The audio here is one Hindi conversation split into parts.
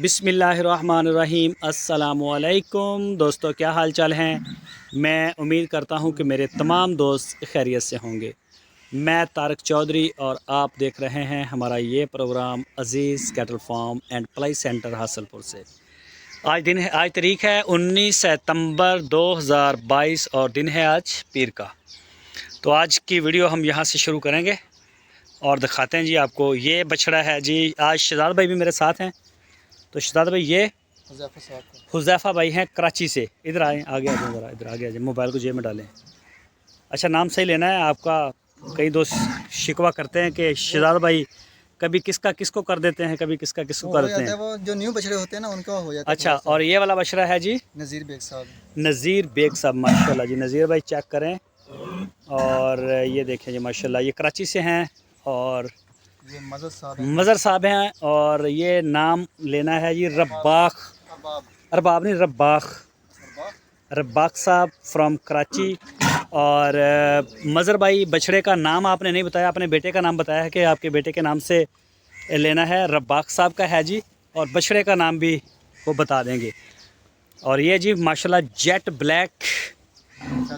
बिस्मिल्लाहिर्रहमानिर्रहीम अस्सलामुअलैकुम दोस्तों, क्या हाल चाल हैं। मैं उम्मीद करता हूं कि मेरे तमाम दोस्त खैरियत से होंगे। मैं तारक चौधरी और आप देख रहे हैं हमारा ये programme Aziz cattle farm and ply centre Hasalpur से। आज तारीख़ है 19 सितंबर 2022 और दिन है आज पीर का। तो आज की वीडियो हम यहाँ से शुरू करेंगे और दिखाते हैं जी आपको। ये बछड़ा है जी। आज शहजाद भाई भी मेरे साथ हैं। तो शहजाद भाई ये हुज़ैफ़ा भाई हैं कराची से। इधर आए, आगे आ जाए, ज़रा इधर आगे आ जाए, मोबाइल को जेब में डालें। अच्छा, नाम सही लेना है आपका। कई दोस्त शिकवा करते हैं कि शहजाद भाई कभी किसका किसको कर देते हैं, कभी किसका किसको कर देते हैं। वो जो न्यू बछड़े होते हैं ना उनका हो जाता है। अच्छा, और ये वाला बछड़ा है जी नज़ीर बेग साहब। नज़ीर बेग साहब, माशाल्लाह जी। नज़ीर भाई चेक करें। और ये देखें जी माशाल्लाह, ये कराची से हैं और ये मज़र साहब हैं। और ये नाम लेना है जी रब्बाक, अरबाब नहीं, रब्बाक साहब फ्रॉम कराची। और मज़र भाई, बछड़े का नाम आपने नहीं बताया, अपने बेटे का नाम बताया है कि आपके बेटे के नाम से लेना है। रब्बाक साहब का है जी, और बछड़े का नाम भी वो बता देंगे। और ये जी माशाल्लाह जेट ब्लैक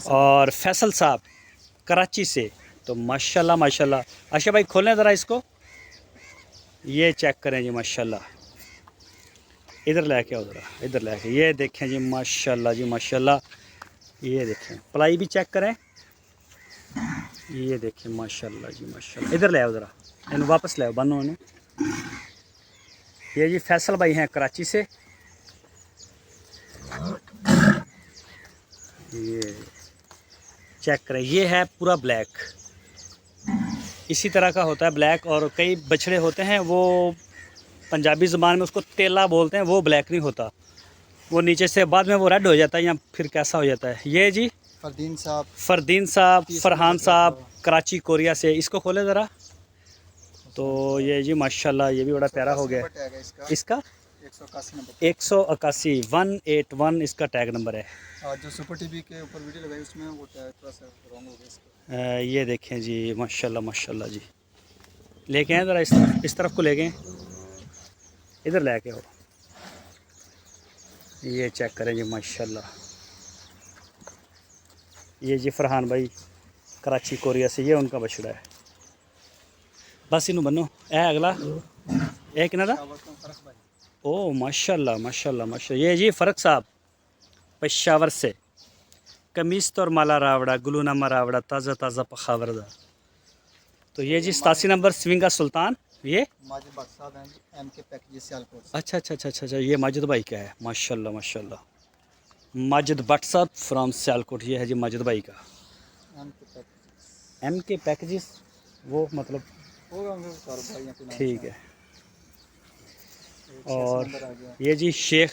और फैसल साहब कराची से। तो माशाल्लाह माशाल्लाह। अच्छा भाई खोलें ज़रा इसको, ये चेक करें जी माशाल्लाह। इधर लेके आओ ज़रा, इधर लेके, ये देखें जी माशाल्लाह जी माशाल्लाह। ये देखें, पलाई भी चेक करें। ये देखें माशाल्लाह जी माशाल्लाह। इधर ले आओ ज़रा, इन्हें वापस ले आओ, बनो इन्हें। ये जी फैसल भाई हैं कराची से। ये चेक करें, ये है पूरा ब्लैक। इसी तरह का होता है ब्लैक। और कई बछड़े होते हैं वो पंजाबी ज़बान में उसको तेला बोलते हैं, वो ब्लैक नहीं होता, वो नीचे से बाद में वो रेड हो जाता है या फिर कैसा हो जाता है। ये जी फरदीन साहब, फरहान साहब कराची कोरिया से। इसको खोले ज़रा। तो ये जी माशाल्लाह, ये भी बड़ा प्यारा हो गया। इसका 181 181 इसका टैग नंबर है। जो सुपर टीवी के ऊपर वीडियो लगाई उसमें वो टैग थोड़ा सा रॉन्ग हो गया। ये देखें जी माशाल्लाह माशाल्लाह जी। लेके आए ज़रा, इस तरफ को ले गए, इधर लेके आओ। ये चेक करें जी माशाल्लाह। ये जी फरहान भाई कराची कोरिया से, ये उनका बछड़ा है। बस इनू बनो है अगला एक ना। ओ माशाल्लाह माशाल्लाह माशाल्लाह। ये जी फ़र्क साहब पेशावर से, कमीज़ और माला रावड़ा, गुलूनामा रावड़ा, ताज़ा ताज़ा पखावरदा। तो ये जी 87 नंबर स्विंगा सुल्तान। ये माजिद भट्ट साहब हैं एमके पैकेज सियालकोट। अच्छा अच्छा अच्छा अच्छा, ये माजिद भाई का है माशाल्लाह माशाल्लाह। माजिद भट्ट साहब फ्रॉम सियालकोट। ये है जी माजिद भाई का एमके पैकेजेस, वो मतलब ठीक है। और ये जी शेख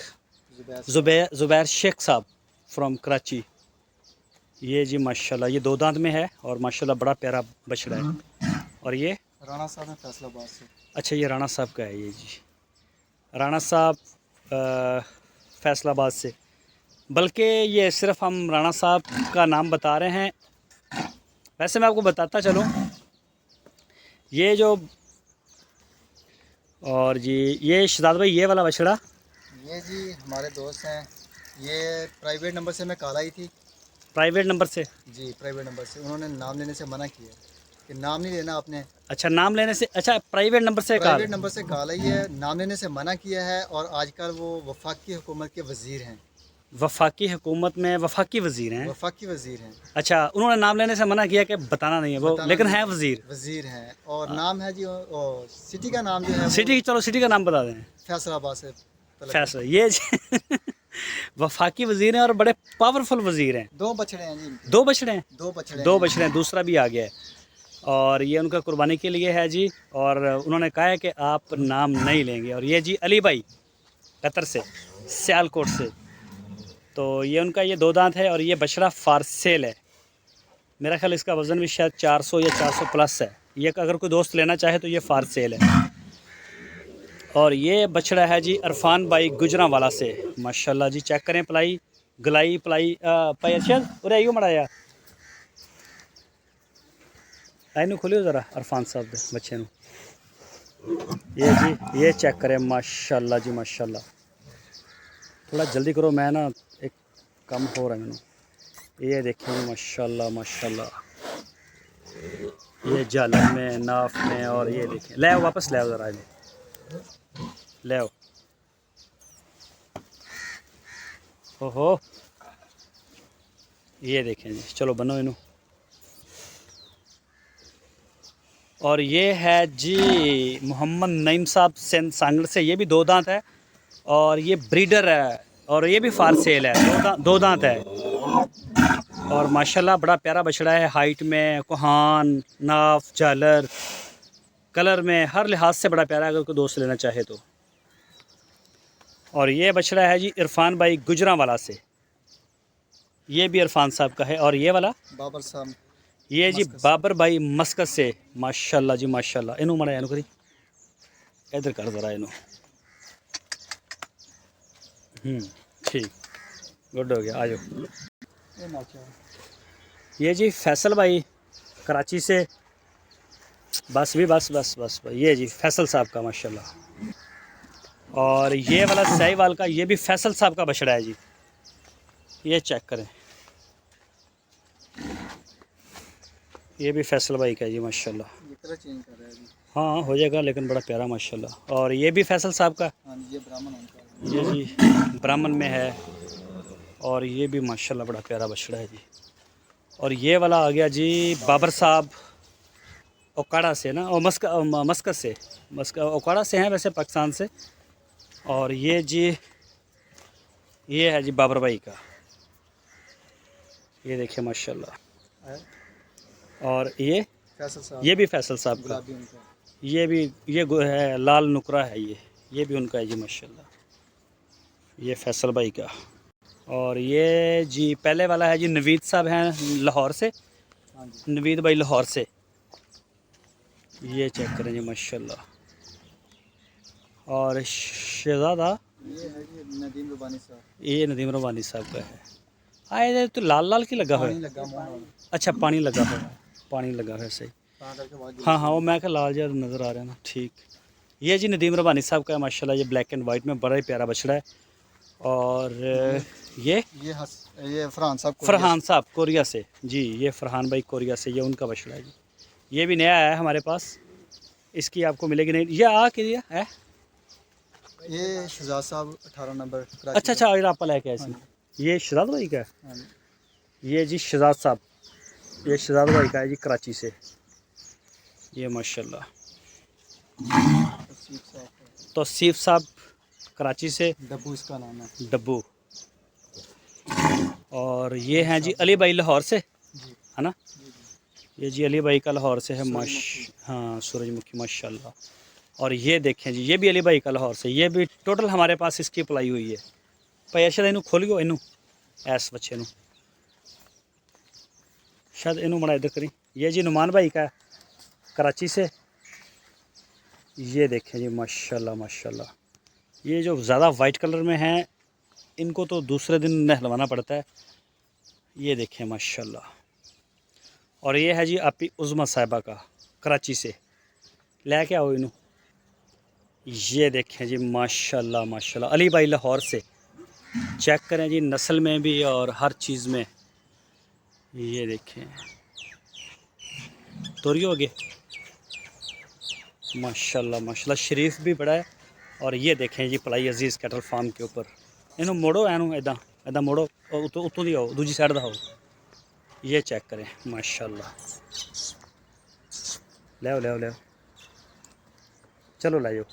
ज़ुबैर शेख साहब फ्रॉम कराची। ये जी माशाल्लाह, ये 2 दांत में है और माशाल्लाह बड़ा प्यारा बछड़ा है। और ये राणा साहब हैं फैसलाबाद से। अच्छा, ये राणा साहब का है। ये जी राणा साहब फैसलाबाद से। बल्कि ये सिर्फ हम राणा साहब का नाम बता रहे हैं। वैसे मैं आपको बताता चलूँ, ये जो, और जी ये शहजाद भाई ये वाला बछड़ा, ये जी हमारे दोस्त हैं। ये प्राइवेट नंबर से मैं कॉल आई थी। प्राइवेट नंबर से जी, प्राइवेट नंबर से उन्होंने नाम लेने से मना किया कि नाम नहीं लेना आपने। अच्छा, नाम लेने से, अच्छा प्राइवेट नंबर से प्राइवेट नंबर से कॉल आई है, नाम लेने से मना किया है। और आजकल वो वफाकी हुकूमत के वज़ीर हैं। वफाकी हुकूमत में वफाकी वज़ीर हैं। वफाकी वज़ीर हैं। अच्छा, उन्होंने नाम लेने से मना किया कि बताना नहीं है वो, लेकिन है वज़ीर हैं। और नाम है जी, और सिटी का नाम जो है, सिटी, चलो सिटी का नाम बता दें, फैसलाबाद से। फैसल। ये वफाकी वज़ीर हैं और बड़े पावरफुल वज़ीर हैं। 2 बछड़े हैं जी। 2 बछड़े हैं, 2 बछड़े हैं, दूसरा भी आ गया है। और ये उनका कुर्बानी के लिए है जी। और उन्होंने कहा है कि आप नाम नहीं लेंगे। और ये जी अली भाई कतर से, सियालकोट से। तो ये उनका ये 2 दांत है और ये बछड़ा फारसेल है। मेरा ख्याल इसका वज़न भी शायद 400 या 400 प्लस है। ये अगर कोई दोस्त लेना चाहे तो ये फारसेल है। और ये बछड़ा है जी अरफान भाई गुजरांवाला से। माशाल्लाह जी, चेक करें पलाई गलाई पलाई पाई अर्शद उरे आइयो मड़ाया आइनू खोलियो ज़रा अरफान साहब दे बच्चे नू। ये जी ये चेक करें माशाल्लाह जी माशाल्लाह। थोड़ा जल्दी करो, मैं ना एक कम हो रहा है मैंने। ये देखें जी माशाल्लाह माशाल्लाह। ये जालर में, नाफ में, और ये देखें। ले आओ वापस, ले आओ ज़रा, ले आओ। ओहो, ये देखें जी। चलो बनो इनू। और ये है जी मोहम्मद नईम साहब सिंध सांगड़ से। ये भी 2 दांत है और ये ब्रीडर है और ये भी फार सेल है। 2 दांत है और माशाल्लाह बड़ा प्यारा बछड़ा है। हाइट में, कोहान, नाफ, झालर, कलर में, हर लिहाज से बड़ा प्यारा है अगर कोई दोस्त लेना चाहे तो। और ये बछड़ा है जी इरफान भाई गुजरांवाला से। ये भी इरफान साहब का है। और ये वाला बाबर साहब, ये जी मस्कत से। बाबर भाई मस्कत से। माशाल्लाह जी माशाल्लाह। इनू मड़ा इनू करी, इधर कर ज़रा इनू। ठीक, गुड हो गया। आ जाओ। ये नाचा। ये जी फैसल भाई कराची से। बस भी बस बस बस, बस। ये जी फैसल साहब का माशाल्लाह। और ये वाला साहिवाल का, ये भी फैसल साहब का बछड़ा है जी। ये चेक करें, ये भी फैसल भाई का है जी माशाल्लाह। ये कलर चेंज कर रहा है अभी। हाँ हो जाएगा, लेकिन बड़ा प्यारा माशाल्लाह। और ये भी फैसल साहब का। हाँ, ये ब्राह्मण उनका है। ये जी ब्राह्मण में है और ये भी माशाल्लाह बड़ा प्यारा बछड़ा है जी। और ये वाला आ गया जी बाबर साहब ओकाड़ा से ना, और मस्कत से। ओकाड़ा से हैं वैसे, पाकिस्तान से। और ये जी ये है जी बाबर भाई का। ये देखिए माशाल्लाह। है? और ये फैसल साहब, ये भी फैसल साहब का। गुलाबी उनका। ये भी है लाल नुकरा है। ये भी उनका है जी माशाल्लाह। ये फैसल भाई का। और ये जी पहले वाला है जी नवीद साहब हैं लाहौर से। हाँ जी। नवीद भाई लाहौर से। ये चेक करें जी माशाल्लाह। और शहजादा ये है जी नदीम रुबानी साहब। ये नदीम रवानी साहब का है। हाँ ये तो लाल लाल की लगा हुआ पानी है। लगा मुँह वाला। अच्छा पानी लगा हुआ है, पानी लगा हुआ है सही। कहाँ करके बहुत हाँ हाँ, वो मैं क्या लाल जैसा नज़र आ रहा है ना। ठीक। ये जी नदीम रवानी साहब का है माशाल्लाह। ये ब्लैक एंड वाइट में बड़ा ही प्यारा बछड़ा है। और ये फरहान साहब को फरहान साहब कोरिया से जी। ये फरहान भाई कोरिया से, ये उनका बछड़ा है जी। ये भी नया आया है हमारे पास, इसकी आपको मिलेगी नहीं। ये आ के दिया है। ये शहजाद साहब 18 नंबर कराची अच्छा अच्छा, आज आप लेके आए थे। ये शहजाद भाई का है। हाँ जी। ये जी शहजाद साहब, ये शहजाद भाई का है जी कराची से। ये माशाल्लाह। तौसीफ साहब का। तौसीफ साहब कराची से। डब्बू इसका नाम है। डब्बू। और ये हैं जी अली भाई लाहौर से, जी है ना। जी जी। ये जी अली भाई का लाहौर से है सूरजमुखी। हाँ सूरजमुखी माशाल्लाह। और ये देखें जी, ये भी अली भाई का लाहौर से। ये भी टोटल हमारे पास इसकी अप्लाई हुई है। भाई अच्छा इनू खोलियो, इनू ऐस बच्चे नू शायद इनू बड़ा इधर करी। ये जी नुमान भाई का है कराची से। ये देखें जी माशाल्लाह माशाल्लाह। ये जो ज़्यादा वाइट कलर में हैं इनको तो दूसरे दिन नहलवाना पड़ता है। ये देखें माशाल्लाह। और ये है जी आपी उज़मा साहिबा का कराची से। ले के आओ इनू। ये देखें जी माशाल्लाह माशाल्लाह। अली भाई लाहौर से। चेक करें जी नस्ल में भी और हर चीज़ में। ये देखें तोरियो आगे माशाल्लाह माशाल्लाह। शरीफ भी बड़ा है। और ये देखें जी पलाई अजीज़ कैटल फार्म के ऊपर। इनू मोड़ो, एनू इदा इदा मोड़ो, उतों दी आओ, दूजी साइड दा आओ। ये चेक करें माशाल्लाह। ले आओ ले आओ ले आओ, चलो ले जाओ।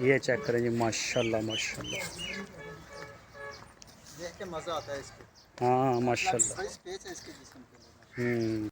ये चेक करें जी माशाल्लाह माशाल्लाह। देख के मज़ा आता है इसको। हाँ माशाल्लाह। बड़ी स्पेस है इसके जिस्म के अंदर।